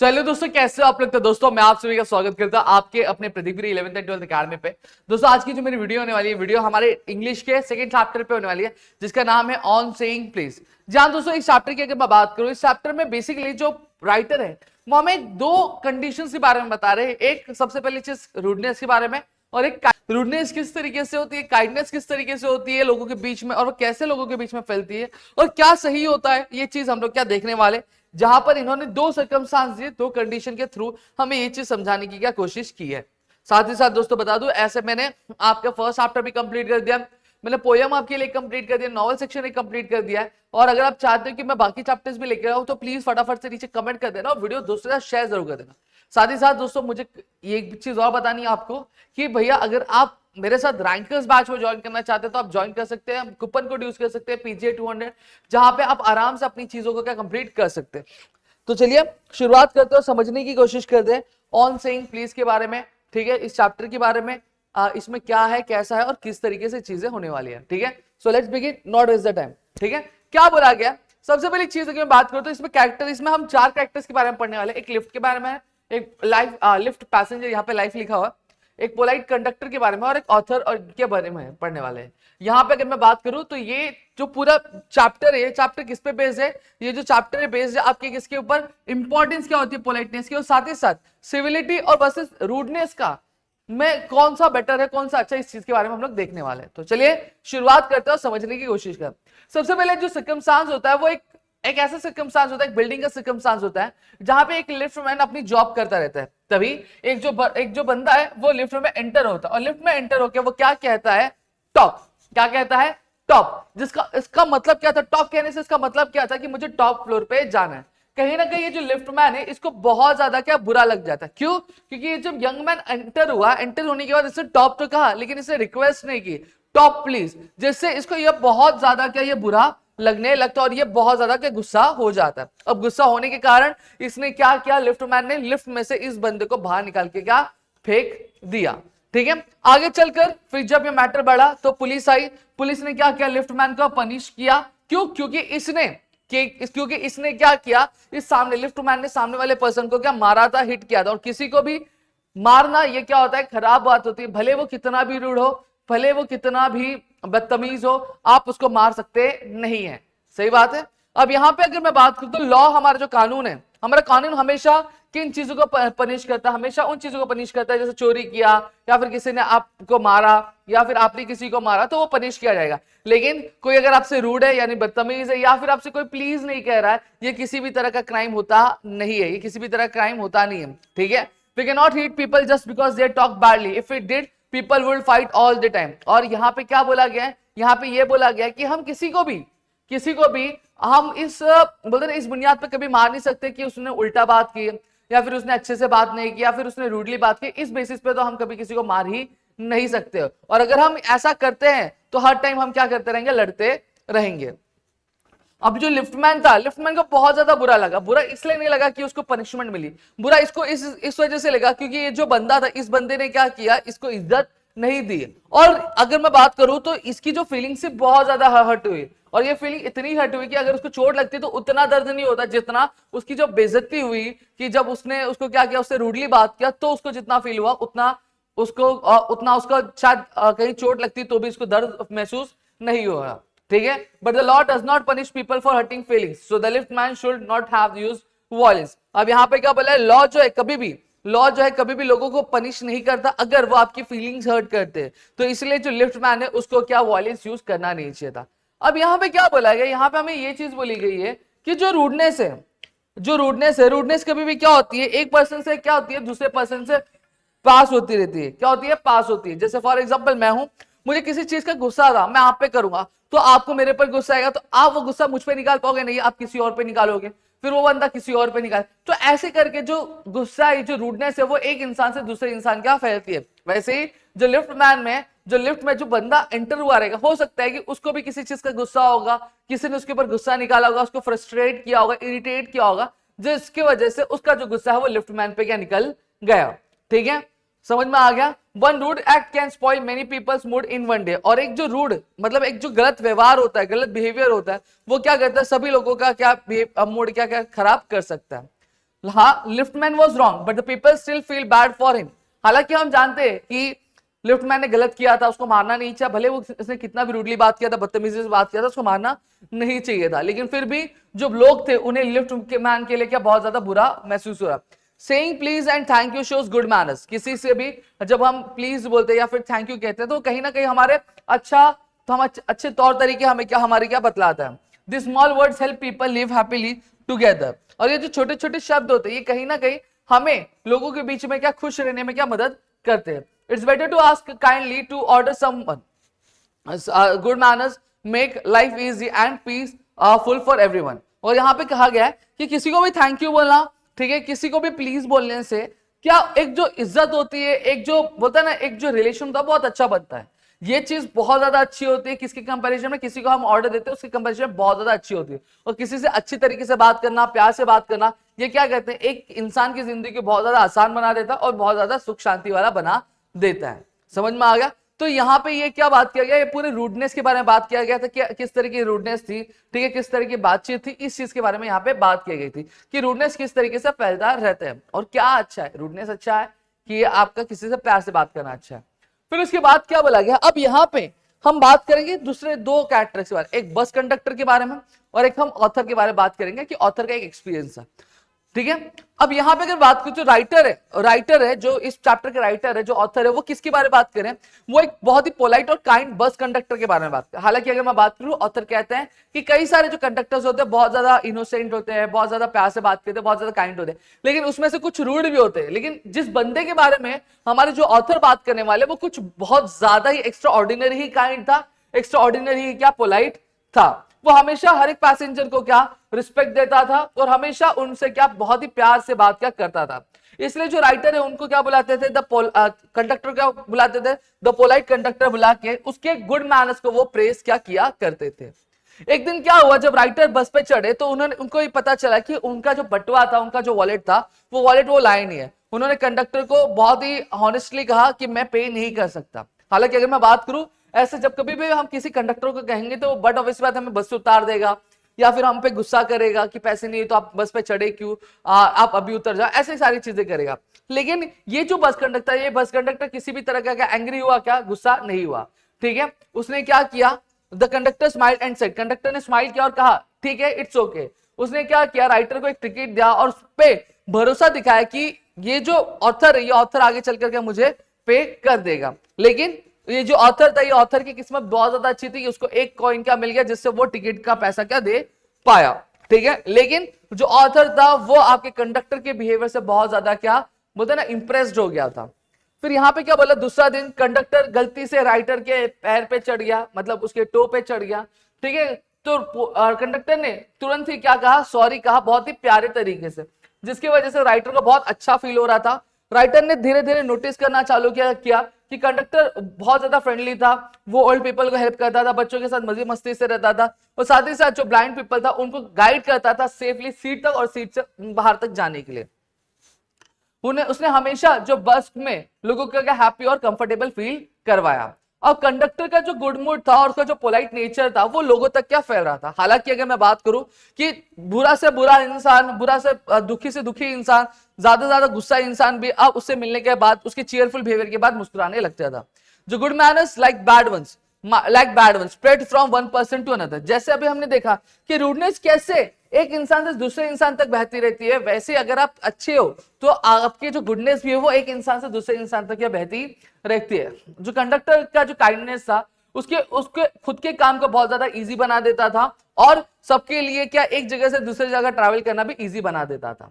चलिए दोस्तों, कैसे हो आप लोग। तो दोस्तों मैं आप सभी का स्वागत करता हूं आपके अपने प्रदीपगिरी 11th एंड 12th अकेडमी पे। दोस्तों आज की जो मेरी वीडियो होने वाली है, वीडियो हमारे इंग्लिश के सेकंड चैप्टर पे होने वाली है, जिसका नाम है ऑन सेइंग प्लीज। जहां दोस्तों इस चैप्टर की अगर मैं बात करूं, इस चैप्टर में बेसिकली जो राइटर है वो हमें दो कंडीशन के बारे में बता रहे हैं। एक सबसे पहली चीज रूडनेस के बारे में, और एक रूडनेस किस तरीके से होती है, काइंडनेस किस तरीके से होती है लोगों के बीच में, और वो कैसे लोगों के बीच में फैलती है और क्या सही होता है, ये चीज हम लोग क्या देखने वाले। जहां पर इन्होंने दो सर्कमस्टांस दिए, दो कंडीशन के थ्रू हमें ये चीज समझाने की क्या कोशिश की है। साथ ही साथ दोस्तों बता दूं, ऐसे मैंने आपका फर्स्ट चैप्टर भी कंप्लीट कर दिया, मैंने पोयम आपके लिए कंप्लीट कर दिया, नॉवल सेक्शन एक कंप्लीट कर दिया है। और अगर आप चाहते हो कि मैं बाकी चैप्टर्स भी लेकर आऊं तो प्लीज फटाफट से नीचे कमेंट कर देना और वीडियो दोस्तों के साथ शेयर जरूर कर देना। साथ ही साथ दोस्तों मुझे एक चीज और बतानी है आपको कि भैया अगर आप मेरे साथ रैंकर्स बैच में ज्वाइन करना चाहते हैं तो आप ज्वाइन कर सकते हैं, कूपन कोड यूज कर सकते हैं PGA 200, जहां पे आप आराम से अपनी चीजों को क्या कंप्लीट कर सकते हैं। तो चलिए शुरुआत करते हैं, समझने की कोशिश करते हैं ऑन सेइंग प्लीज के बारे में। ठीक है, इस चैप्टर के बारे में इसमें क्या है, कैसा है और किस तरीके से चीजें होने वाली है। ठीक है, so let's begin, not waste the time. ठीक है, क्या बोला गया, सबसे पहली चीज अगर मैं बात करूं तो इसमें कैरेक्टर, इसमें हम चार कैरेक्टर्स के बारे में पढ़ने वाले। एक लिफ्ट के बारे में, एक लिफ्ट पैसेंजर, यहाँ पे लाइफ लिखा हुआ, एक पोलाइट कंडक्टर के बारे में, और एक ऑथर और के बारे में पढ़ने वाले हैं। यहाँ पे अगर मैं बात करूं तो ये जो पूरा चैप्टर है, ये चैप्टर किस पे बेस्ड है, ये जो चैप्टर है बेस्ड है आपके किसके ऊपर, इंपॉर्टेंस क्या होती है पोलाइटनेस की, और साथ ही साथ सिविलिटी और वर्सेस रूडनेस का में कौन सा बेटर है, कौन सा अच्छा, इस चीज के बारे में हम लोग देखने वाले हैं। तो चलिए शुरुआत करते हैं और समझने की कोशिश करते हैं। सबसे पहले जो सर्कमस्टांस होता है वो एक ऐसा सर्कमस्टांस होता है, एक बिल्डिंग का सर्कमस्टांस होता है जहां पे एक लिफ्टमैन अपनी जॉब करता रहता है। तभी एक जो बंदा है वो लिफ्ट में एंटर होता है, और लिफ्ट में एंटर होकर वो क्या कहता है, टॉप। क्या कहता है, टॉप। जिसका इसका मतलब क्या था, टॉप कहने से इसका मतलब क्या था कि मुझे टॉप फ्लोर पे जाना है। कहीं ना कहीं ये जो लिफ्टमैन है इसको बहुत ज्यादा क्या बुरा लग जाता है। क्यों? क्योंकि ये जब यंग मैन एंटर हुआ, एंटर होने के बाद इसने टॉप तो कहा लेकिन इसने रिक्वेस्ट नहीं की, टॉप प्लीज, जिससे इसको ये बहुत ज्यादा क्या ये बुरा लगने लगता है और ये बहुत ज्यादा क्या गुस्सा हो जाता है। अब गुस्सा होने के कारण इसने क्या किया, लिफ्टमैन ने लिफ्ट में से इस बंदे को बाहर निकाल के क्या फेंक दिया। ठीक है, आगे चलकर फिर जब ये मैटर बढ़ा तो पुलिस आई, पुलिस ने क्या किया, लिफ्टमैन को पनिश किया। क्यों? क्योंकि इसने क्या किया, इस सामने लिफ्टमैन ने सामने वाले पर्सन को क्या मारा था, हिट किया था। और किसी को भी मारना ये क्या होता है, खराब बात होती है। भले वो कितना भी रूड हो, भले वो कितना भी बदतमीज हो, आप उसको मार सकते नहीं है। सही बात है। अब यहां पे अगर मैं बात करूं तो लॉ, हमारा जो कानून है, हमारा कानून हमेशा किन चीजों को पनिश करता है, हमेशा उन चीजों को पनिश करता है, जैसे चोरी किया या फिर किसी ने आपको मारा या फिर आपने किसी को मारा तो वो पनिश किया जाएगा। लेकिन कोई अगर आपसे रूड है यानी बदतमीज है या फिर आपसे कोई प्लीज नहीं कह रहा है, ये किसी भी तरह का क्राइम होता नहीं है, ये किसी भी तरह का क्राइम होता नहीं है। ठीक है, we can not hit people just because they talk badly, if it did people will fight all the time. और यहाँ पे क्या बोला गया है, यहाँ पे ये बोला गया है कि हम किसी को भी हम इस बोलते ना इस बुनियाद पे कभी मार नहीं सकते कि उसने उल्टा बात की या फिर उसने अच्छे से बात नहीं की या फिर उसने रूडली बात की। इस बेसिस पे तो हम कभी किसी को मार ही नहीं सकते। और अगर हम ऐसा करते हैं तो हर टाइम हम क्या करते रहेंगे, लड़ते रहेंगे। अब जो लिफ्टमैन था, लिफ्टमैन को बहुत ज्यादा बुरा लगा। बुरा इसलिए नहीं लगा कि उसको पनिशमेंट मिली, बुरा इसको इस वजह से लगा क्योंकि ये जो बंदा था, इस बंदे ने क्या किया, इसको इज्जत नहीं दी। और अगर मैं बात करूं तो इसकी जो फीलिंग से बहुत ज्यादा हर्ट हुई, और ये फीलिंग इतनी हर्ट हुई कि अगर उसको चोट लगती तो उतना दर्द नहीं होता जितना उसकी जो बेइज्जती हुई, कि जब उसने उसको क्या किया, उससे रूडली बात किया, तो उसको जितना फील हुआ उतना उसको शायद कहीं चोट लगती तो भी उसको दर्द महसूस नहीं हुआ। ठीक है, but the law does not punish people for hurting feelings, so the liftman should not have used violence. अब यहाँ पे क्या बोला है, लॉ जो है कभी भी लोगों को पनिश नहीं करता अगर वो आपकी फीलिंग्स हर्ट करते हैं। तो इसलिए जो लिफ्टमैन है उसको क्या वॉयलेंस यूज करना नहीं चाहिए था। अब यहाँ पे क्या बोला गया, यहाँ पे हमें ये चीज बोली गई है कि जो रूडनेस कभी भी क्या होती है, एक पर्सन से क्या होती है दूसरे पर्सन से पास होती रहती है। क्या होती है, पास होती है। जैसे फॉर एग्जांपल मैं हूं, मुझे किसी चीज का गुस्सा आ रहा, मैं आप पे करूंगा तो आपको मेरे पर गुस्सा आएगा, तो आप वो गुस्सा मुझ पे निकाल पाओगे नहीं, आप किसी और पे निकालोगे, फिर वो बंदा किसी और पे निकाल। तो ऐसे करके जो गुस्सा है, जो रूडनेस है, वो एक इंसान से दूसरे इंसान क्या फैलती है। वैसे ही जो लिफ्ट में जो बंदा एंटर हुआ रहेगा, हो सकता है कि उसको भी किसी चीज का गुस्सा होगा, किसी ने उसके ऊपर गुस्सा निकाला होगा, उसको फ्रस्ट्रेट किया होगा, इरिटेट किया होगा, जिसकी वजह से उसका जो गुस्सा है वो लिफ्टमैन पे क्या निकल गया। ठीक है, समझ में आ गया। One rude act can spoil many peoples mood in one day. और एक जो रूड मतलब एक जो गलत व्यवहार होता है, गलत बिहेवियर होता है, वो क्या करता है, सभी लोगों का क्या मूड क्या क्या खराब कर सकता है। हाँ, liftman was wrong but the people still feel bad for him. हालांकि हम जानते हैं कि लिफ्टमैन ने गलत किया था, उसको मारना नहीं चाहिए, भले वो उसने कितना भी रूडली बात किया था, बदतमीजी से बात किया था, उसको मारना नहीं चाहिए था, लेकिन फिर भी जो लोग थे उन्हें लिफ्ट के मैन के लिए क्या बहुत ज्यादा बुरा महसूस हो रहा। Saying please and thank you shows good manners. किसी से भी जब हम प्लीज बोलते हैं या फिर थैंक यू कहते हैं तो कहीं ना कहीं हमारे अच्छे तौर तरीके हमें क्या हमारे क्या बतलाता है। This small words help people live happily together. और ये जो छोटे छोटे शब्द होते हैं ये कहीं ना कहीं हमें लोगों के बीच में क्या खुश रहने में क्या मदद करते हैं। It's better to ask kindly to order someone. Good manners make life easy and peaceful for everyone. और यहाँ पे कहा गया है कि किसी को भी थैंक यू बोलना, ठीक है, किसी को भी प्लीज बोलने से क्या एक जो इज्जत होती है, एक जो बोलता है ना, एक जो रिलेशन होता है बहुत अच्छा बनता है। ये चीज बहुत ज्यादा अच्छी होती है किसके कंपैरिजन में, किसी को हम ऑर्डर देते हैं उसके कंपैरिजन में बहुत ज्यादा अच्छी होती है। और किसी से अच्छी तरीके से बात करना, प्यार से बात करना, ये क्या कहते हैं, एक इंसान की जिंदगी को बहुत ज्यादा आसान बना देता है और बहुत ज्यादा सुख शांति वाला बना देता है। समझ में आ गया। तो यहाँ पे ये क्या बात किया गया, ये पूरे रूडनेस के बारे में बात किया गया था कि किस तरह की रूडनेस थी, ठीक है, किस तरह की बातचीत थी, इस चीज के बारे में यहाँ पे बात की गई थी कि रूडनेस किस तरीके से फैलता रहता है और क्या अच्छा है, रूडनेस अच्छा है कि आपका किसी से प्यार से बात करना अच्छा है। फिर उसके बाद क्या बोला गया, अब यहाँ पे हम बात करेंगे दूसरे दो कैरेक्टर्स के बारे में, एक बस कंडक्टर के बारे में और एक हम ऑथर के बारे में बात करेंगे कि ऑथर का एक एक्सपीरियंस है, ठीक है। अब यहाँ पे अगर बात करें जो राइटर है जो इस चैप्टर के राइटर है, जो ऑथर है, वो किसके बारे में बात करें, वो एक बहुत ही पोलाइट और काइंड बस कंडक्टर के बारे में बात करें। हालांकि अगर मैं बात करूं, ऑथर कहते हैं कि कई सारे जो कंडक्टर्स होते हैं बहुत ज्यादा इनोसेंट होते हैं, बहुत ज्यादा प्यार से बात करते हैं, बहुत ज्यादा काइंड होते हैं, लेकिन उसमें से कुछ रूड भी होते हैं। लेकिन जिस बंदे के बारे में हमारे जो ऑथर बात करने वाले, वो कुछ बहुत ज्यादा ही एक्स्ट्रा ऑर्डिनरी ही काइंड था, एक्स्ट्रा ऑर्डिनरी ही क्या पोलाइट था। वो हमेशा हर एक पैसेंजर को क्या रिस्पेक्ट देता था और हमेशा उनसे क्या बहुत ही प्यार से बात क्या करता था। इसलिए जो राइटर है उनको क्या बुलाते थे, कंडक्टर क्या बुलाते थे, द पोलाइट कंडक्टर बुला के उसके गुड मैनर्स को वो प्रेस क्या किया करते थे। एक दिन क्या हुआ, जब राइटर बस पे चढ़े तो उनको ये पता चला कि उनका जो बटुआ था, उनका जो वॉलेट था, वो वॉलेट वो लाए नहीं है। उन्होंने कंडक्टर को बहुत ही हॉनेस्टली कहा कि मैं पे नहीं कर सकता। हालांकि अगर मैं बात करूं, ऐसे जब कभी भी हम किसी कंडक्टर को कहेंगे तो बट ऑब्वियस बात हमें बस से उतार देगा या फिर हम पे गुस्सा करेगा कि पैसे नहीं है तो आप बस पे चढ़े क्यों, आप अभी उतर जाओ, ऐसी सारी चीजें करेगा। लेकिन ये जो बस कंडक्टर, ये बस कंडक्टर किसी भी तरह का क्या एंग्री हुआ, क्या गुस्सा नहीं हुआ, ठीक है। उसने क्या किया, the conductor smile and said, conductor ने स्माइल किया और कहा ठीक है, इट्स ओके। उसने क्या किया, राइटर को एक टिकट दिया और उस पे भरोसा दिखाया कि ये जो ऑथर है, ये ऑथर आगे चल करके मुझे पे कर देगा। लेकिन ये जो ऑथर था, ये ऑथर की किस्मत बहुत ज्यादा अच्छी थी कि उसको एक कॉइन क्या मिल गया जिससे वो टिकट का पैसा क्या दे पाया, ठीक है। लेकिन जो ऑथर था वो आपके कंडक्टर के बिहेवियर से बहुत ज्यादा क्या बोलते ना इंप्रेस्ड हो गया था। फिर यहाँ पे क्या बोला, दूसरा दिन कंडक्टर गलती से राइटर के पैर पे चढ़ गया, मतलब उसके टो पे चढ़ गया, ठीक है। तो कंडक्टर ने तुरंत ही क्या कहा, सॉरी कहा, बहुत ही प्यारे तरीके से, जिसकी वजह से राइटर को बहुत अच्छा फील हो रहा था। राइटर ने धीरे धीरे नोटिस करना चालू किया कि कंडक्टर बहुत ज्यादा फ्रेंडली था, वो ओल्ड पीपल को हेल्प करता था, बच्चों के साथ मजे मस्ती से रहता था और साथ ही साथ जो ब्लाइंड पीपल था उनको गाइड करता था सेफली सीट तक और सीट से बाहर तक जाने के लिए। उसने हमेशा जो बस में लोगों को क्या हैप्पी और कंफर्टेबल फील करवाया। और कंडक्टर का जो गुड मूड था और उसका जो पोलाइट नेचर था वो लोगों तक क्या फैल रहा था। हालांकि अगर मैं बात करूं कि बुरा से बुरा इंसान, बुरा से दुखी इंसान, ज्यादा गुस्सा इंसान भी अब उससे मिलने के बाद, उसके चीयरफुल बिहेवियर के बाद मुस्कुराने लगता था। जो good manners like bad ones spread from one person to another. जैसे अभी हमने देखा कि रूडनेस कैसे एक इंसान से दूसरे इंसान तक बहती रहती है, वैसे अगर आप अच्छे हो तो आपकी जो गुडनेस भी है वो एक इंसान से दूसरे इंसान तक बहती रहती है। जो कंडक्टर का जो काइंडनेस था उसके खुद के काम को बहुत ज्यादा इजी बना देता था और सबके लिए क्या एक जगह से दूसरी जगह ट्रैवल करना भी इजी बना देता था।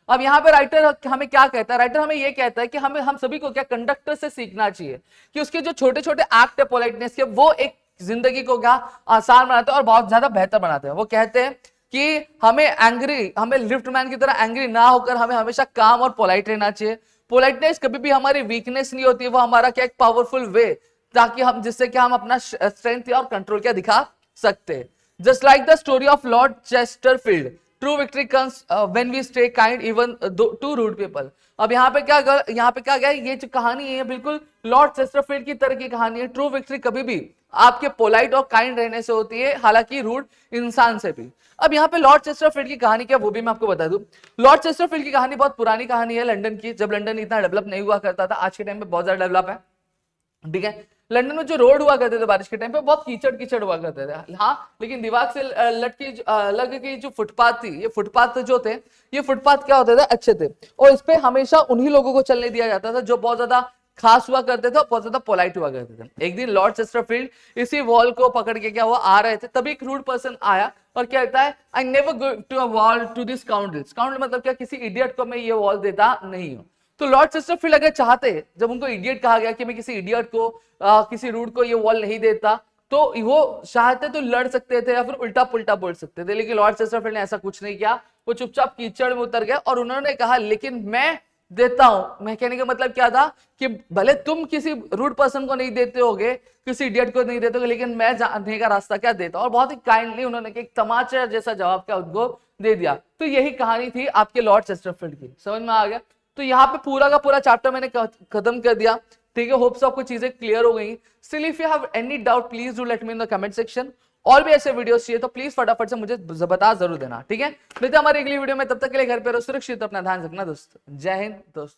अब यहाँ पे राइटर हमें क्या कहता है, राइटर हमें ये कहता है कि हम सभी को क्या कंडक्टर से सीखना चाहिए कि उसके जो छोटे छोटे एक्ट है पोलाइटनेस के, वो एक जिंदगी को क्या आसान बनाते हैं और बहुत ज्यादा बेहतर बनाते हैं। वो कहते हैं कि हमें लिफ्टमैन की तरह एंग्री ना होकर हमें हमेशा काम और पोलाइट रहना चाहिए। पोलाइटनेस कभी भी हमारी वीकनेस नहीं होती, वो हमारा क्या एक पावरफुल वे, ताकि हम जिससे क्या हम अपना स्ट्रेंथ और कंट्रोल क्या दिखा सकते हैं। Just like the story of lord Chesterfield, true victory comes when we stay kind even to rude people. अब यहाँ पे क्या गया, ये जो कहानी है बिल्कुल लॉर्ड चेस्टरफील्ड की तरह की कहानी है। ट्रू विक्ट्री कभी भी आपके पोलाइट और काइंड रहने से होती है, हालांकि रूड इंसान से भी। अब यहाँ पे लॉर्ड चेस्टरफील्ड की कहानी क्या वो भी मैं आपको बता दूं। लॉर्ड चेस्टरफील्ड की कहानी बहुत पुरानी कहानी है लंदन की, जब लंदन इतना डेवलप नहीं हुआ करता था, आज के टाइम पे बहुत ज्यादा डेवलप है, ठीक है। लंदन में जो रोड हुआ करते थे बारिश के टाइम पे बहुत कीचड़ कीचड़ हुआ करते थे, हाँ, लेकिन दीवार से लटकी लग की जो फुटपाथ थी, ये फुटपाथ जो थे, ये फुटपाथ क्या होते थे, अच्छे थे, और इस पे हमेशा उन्हीं लोगों को चलने दिया जाता था जो बहुत ज्यादा खास हुआ करते थे और बहुत ज्यादा पोलाइट हुआ करते थे। एक दिन लॉर्ड चेस्टरफील्ड इसी वॉल को पकड़ के क्या हुआ, आ रहे थे, तभी एक रूड पर्सन आया और क्या कहता है, I never go to a wall to this काउंटल। काउंटल मतलब क्या, किसी इडियट को मैं ये वॉल देता नहीं हूं। तो लॉर्ड चेस्टरफील्ड अगर चाहते, जब उनको इडियट कहा गया कि मैं किसी इडियट को किसी रूड को ये वॉल नहीं देता, तो वो चाहते तो लड़ सकते थे या फिर उल्टा पुल्टा बोल सकते थे, लेकिन लॉर्ड चेस्टरफील्ड ने ऐसा कुछ नहीं किया। वो चुपचाप कीचड़ में उतर गए और उन्होंने कहा लेकिन मैं देता हूं। मैं कहने का मतलब क्या था कि भले तुम किसी रूड पर्सन को नहीं देते होगे, किसी इडियट को नहीं देते होगे, लेकिन मैं जाने का रास्ता क्या देता हूं। और बहुत ही काइंडली उन्होंने एक तमाचा जैसा जवाब क्या उनको दे दिया। तो यही कहानी थी आपके लॉर्ड चेस्टरफील्ड की, समझ में आ गया। तो यहाँ पे पूरा का पूरा चैप्टर मैंने खत्म कर दिया, ठीक है। होप्स आपको चीजें क्लियर हो गई। Still if you have any doubt please do let me in the comment section. और भी ऐसे वीडियोस चाहिए तो प्लीज फटाफट से मुझे बता जरूर देना, ठीक है। मिलते हैं हमारी अगली वीडियो में, तब तक के लिए घर पे रहो सुरक्षित, अपना ध्यान रखना दोस्तों। जय हिंद दोस्तों।